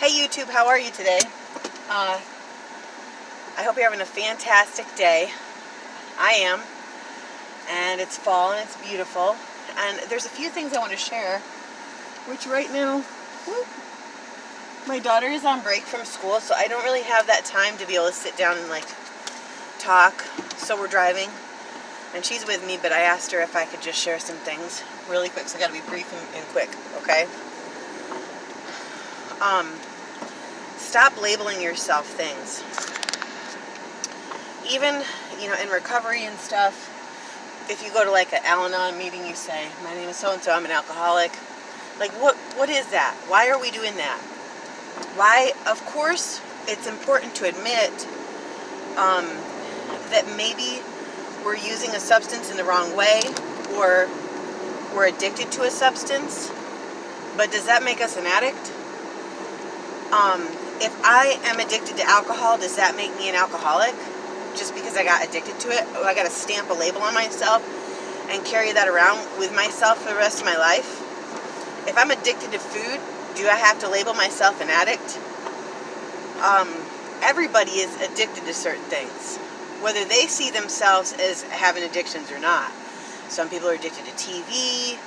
Hey YouTube, how are you today? I hope you're having a fantastic day. I am. And it's fall and it's beautiful. And there's a few things I want to share, which right now, my daughter is on break from school, so I don't really have that time to be able to sit down and talk. So we're driving, and she's with me, but I asked her if I could just share some things really quick, so I gotta be brief and quick, okay? Stop labeling yourself things. Even, in recovery and stuff, if you go to an Al-Anon meeting, you say, my name is so-and-so, I'm an alcoholic. What is that? Why are we doing that? Why? Of course, it's important to admit that maybe we're using a substance in the wrong way, or we're addicted to a substance. But does that make us an addict? If I am addicted to alcohol, does that make me an alcoholic? Just because I got addicted to it? Or I got to stamp a label on myself and carry that around with myself for the rest of my life? If I'm addicted to food, do I have to label myself an addict? Everybody is addicted to certain things, whether they see themselves as having addictions or not. Some people are addicted to TV.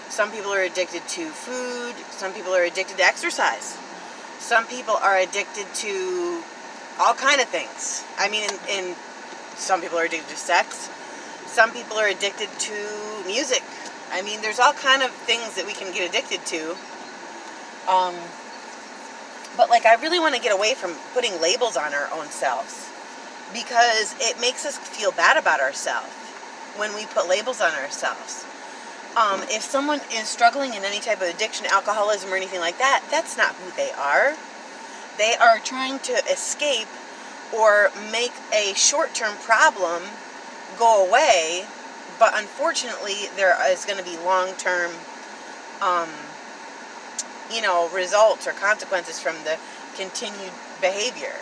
Some people are addicted to food. Some people are addicted to exercise. Some people are addicted to all kind of things. I mean, some people are addicted to sex. Some people are addicted to music. I mean, there's all kind of things that we can get addicted to. But I really want to get away from putting labels on our own selves, because it makes us feel bad about ourselves when we put labels on ourselves. If someone is struggling in any type of addiction, alcoholism, or anything like that, that's not who they are. They are trying to escape or make a short-term problem go away, but unfortunately there is going to be long-term results or consequences from the continued behavior.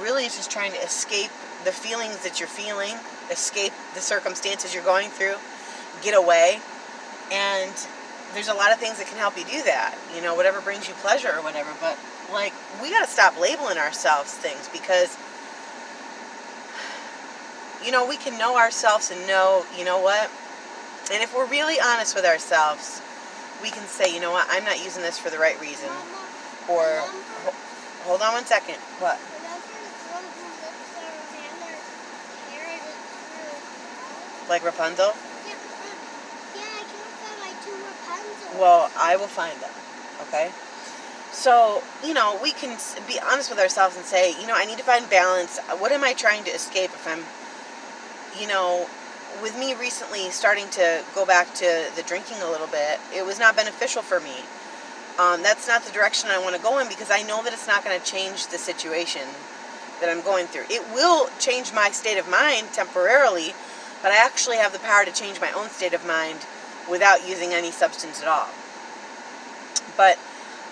Really it's just trying to escape the feelings that you're feeling, escape the circumstances you're going through, get away. And there's a lot of things that can help you do that, whatever brings you pleasure or whatever. But we got to stop labeling ourselves things, because we can know ourselves and know, what, and if we're really honest with ourselves, we can say, what, I'm not using this for the right reason. Or hold on one second. What? Like Rapunzel? Well, I will find them, okay? So, we can be honest with ourselves and say, I need to find balance. What am I trying to escape if I'm, with me recently starting to go back to the drinking a little bit, it was not beneficial for me. That's not the direction I want to go in, because I know that it's not going to change the situation that I'm going through. It will change my state of mind temporarily, but I actually have the power to change my own state of mind without using any substance at all. But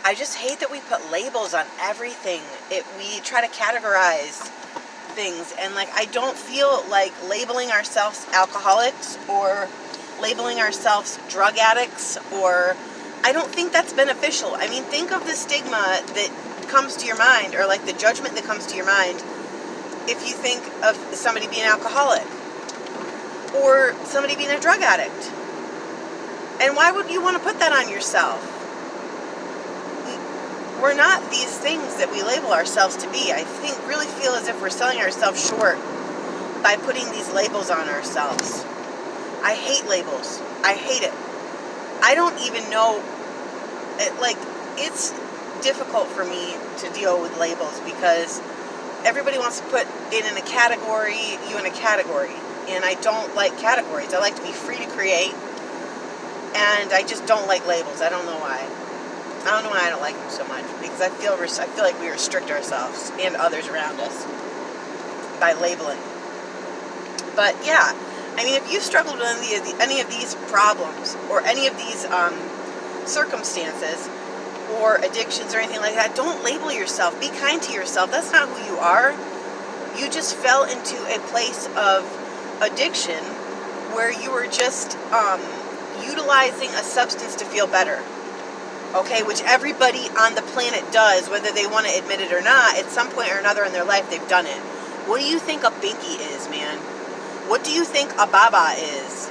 I just hate that we put labels on everything. We try to categorize things, and I don't feel like labeling ourselves alcoholics or labeling ourselves drug addicts, or I don't think that's beneficial. I mean, think of the stigma that comes to your mind, or the judgment that comes to your mind if you think of somebody being an alcoholic or somebody being a drug addict. And why would you want to put that on yourself? We're not these things that we label ourselves to be. I really feel as if we're selling ourselves short by putting these labels on ourselves. I hate labels. I hate it. I don't even know, it's difficult for me to deal with labels, because everybody wants to put it in a category, you in a category. And I don't like categories. I like to be free to create. And I just don't like labels. I don't know why. I don't know why I don't like them so much, because I feel like we restrict ourselves and others around us by labeling. But yeah, I mean, if you've struggled with any of these problems or any of these circumstances or addictions or anything like that, don't label yourself. Be kind to yourself. That's not who you are. You just fell into a place of addiction where you were just utilizing a substance to feel better. Okay, which everybody on the planet does, whether they want to admit it or not. At some point or another in their life, they've done it. What do you think a binky is, man? What do you think a baba is?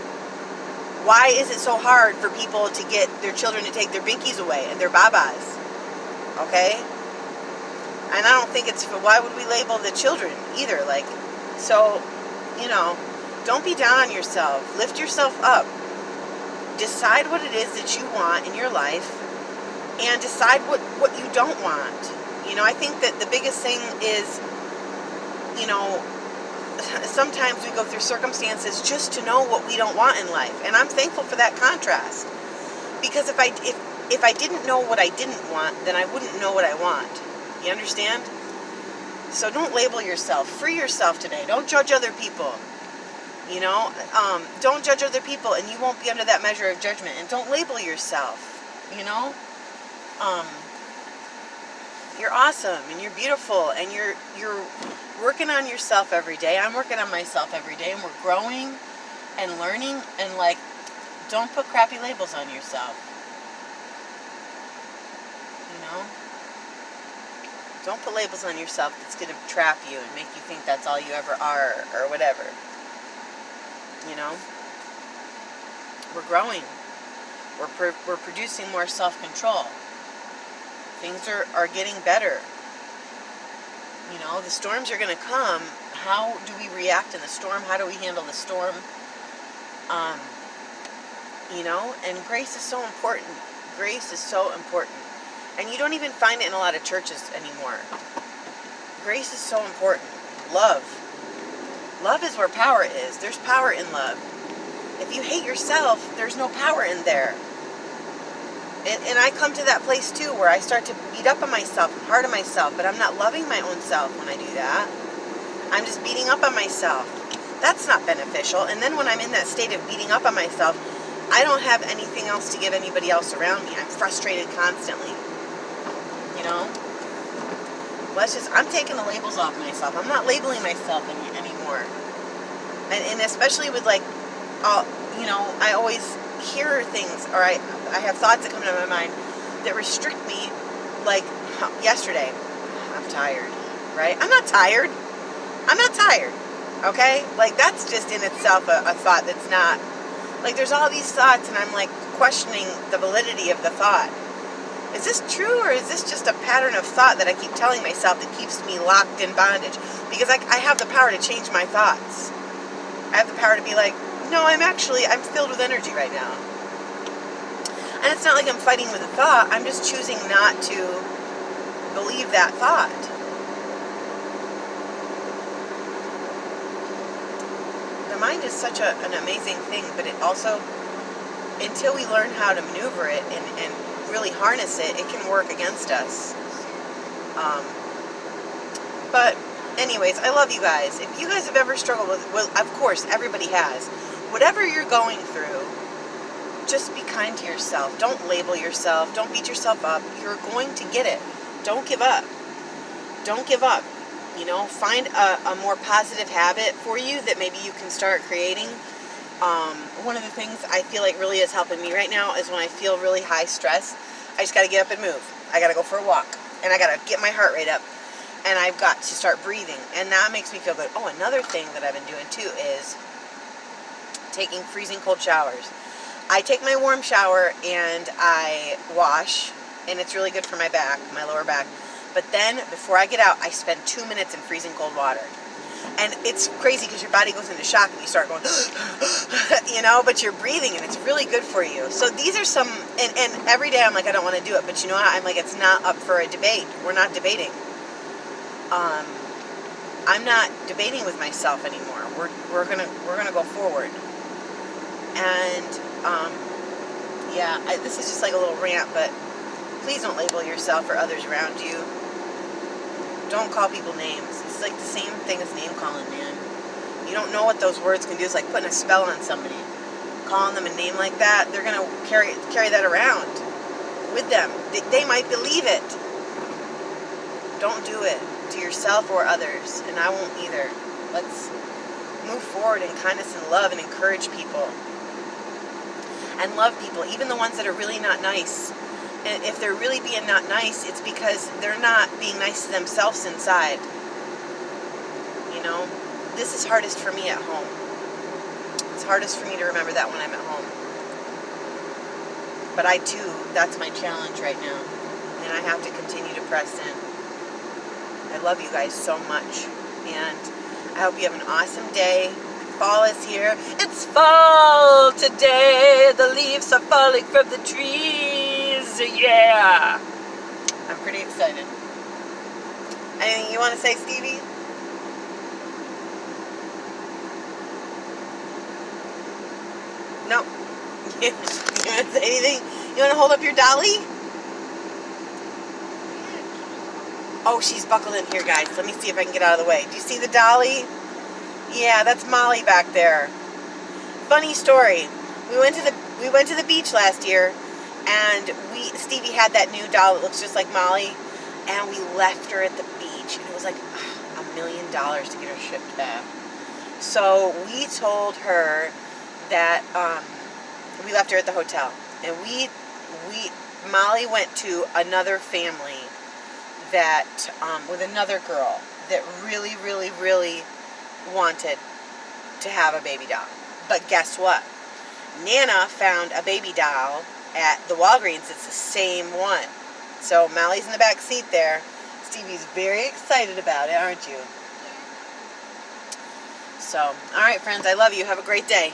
Why is it so hard for people to get their children to take their binkies away and their babas? Okay? And I don't think it's for, why would we label the children either? Like, so, you know, don't be down on yourself. Lift yourself up. Decide what it is that you want in your life, and decide what you don't want. You know, I think that the biggest thing is, you know, sometimes we go through circumstances just to know what we don't want in life. And I'm thankful for that contrast. Because if I didn't know what I didn't want, then I wouldn't know what I want. You understand? So don't label yourself. Free yourself today. Don't judge other people. You know, don't judge other people, and you won't be under that measure of judgment. And don't label yourself. You know, you're awesome, and you're beautiful, and you're working on yourself every day. I'm working on myself every day, and we're growing and learning. And like, don't put crappy labels on yourself. You know, don't put labels on yourself that's going to trap you and make you think that's all you ever are or whatever. You know, we're growing. We're producing more self-control. Things are getting better. You know, the storms are going to come. How do we react in the storm? How do we handle the storm? You know, and grace is so important. Grace is so important. And you don't even find it in a lot of churches anymore. Grace is so important. Love. Love is where power is. There's power in love. If you hate yourself, there's no power in there. And I come to that place too where I start to beat up on myself and hard on myself, but I'm not loving my own self when I do that. I'm just beating up on myself. That's not beneficial. And then when I'm in that state of beating up on myself, I don't have anything else to give anybody else around me. I'm frustrated constantly. You know? I'm taking the labels off myself. I'm not labeling myself anymore. And especially with like, you know, I always hear things, or I have thoughts that come into my mind that restrict me. Like yesterday, I'm tired, right? I'm not tired. I'm not tired. Okay? Like, that's just in itself a thought that's not, like, there's all these thoughts and I'm like questioning the validity of the thought. Is this true, or is this just a pattern of thought that I keep telling myself that keeps me locked in bondage? Because I have the power to change my thoughts. I have the power to be like, no, I'm filled with energy right now. And it's not like I'm fighting with a thought. I'm just choosing not to believe that thought. The mind is such an amazing thing, but it also, until we learn how to maneuver it and really harness it, it can work against us. But anyways, I love you guys. If you guys have ever struggled with, well, of course, everybody has. Whatever you're going through, just be kind to yourself. Don't label yourself. Don't beat yourself up. You're going to get it. Don't give up. Don't give up. You know, find a more positive habit for you that maybe you can start creating. One of the things I feel like really is helping me right now is when I feel really high stress, I just got to get up and move. I got to go for a walk, and I got to get my heart rate up, and I've got to start breathing, and that makes me feel good. Oh, another thing that I've been doing too is taking freezing cold showers. I take my warm shower and I wash, and it's really good for my back, my lower back. But then before I get out, I spend 2 minutes in freezing cold water. And it's crazy because your body goes into shock and you start going, you know, but you're breathing and it's really good for you. So these are some, and every day I'm like, I don't want to do it. But you know what? I'm like, it's not up for a debate. We're not debating. I'm not debating with myself anymore. We're gonna go forward. And yeah, this is just like a little rant, but please don't label yourself or others around you. Don't call people names. It's like the same thing as name calling, man. You don't know what those words can do. It's like putting a spell on somebody. Calling them a name like that, they're gonna carry that around with them. They might believe it. Don't do it to yourself or others, and I won't either. Let's move forward in kindness and love and encourage people. And love people, even the ones that are really not nice. And if they're really being not nice, it's because they're not being nice to themselves inside. You know, this is hardest for me at home. It's hardest for me to remember that when I'm at home. But I too, that's my challenge right now. And I have to continue to press in. I love you guys so much. And I hope you have an awesome day. Fall is here. It's fall today. The leaves are falling from the trees. Yeah. I'm pretty excited. Anything you want to say, Stevie? No. You want to say anything? You want to hold up your dolly? Oh, she's buckled in here, guys. Let me see if I can get out of the way. Do you see the dolly? Yeah, that's Molly back there. Funny story. We went to the beach last year, and Stevie had that new doll that looks just like Molly, and we left her at the beach, and it was like $1 million to get her shipped back. So we told her that we left her at the hotel, and Molly went to another family that with another girl that really, really, really wanted to have a baby doll. But guess what? Nana found a baby doll at the Walgreens. It's the same one. So Molly's in the back seat there. Stevie's very excited about it, aren't you? Yeah. So, all right, friends, I love you. Have a great day.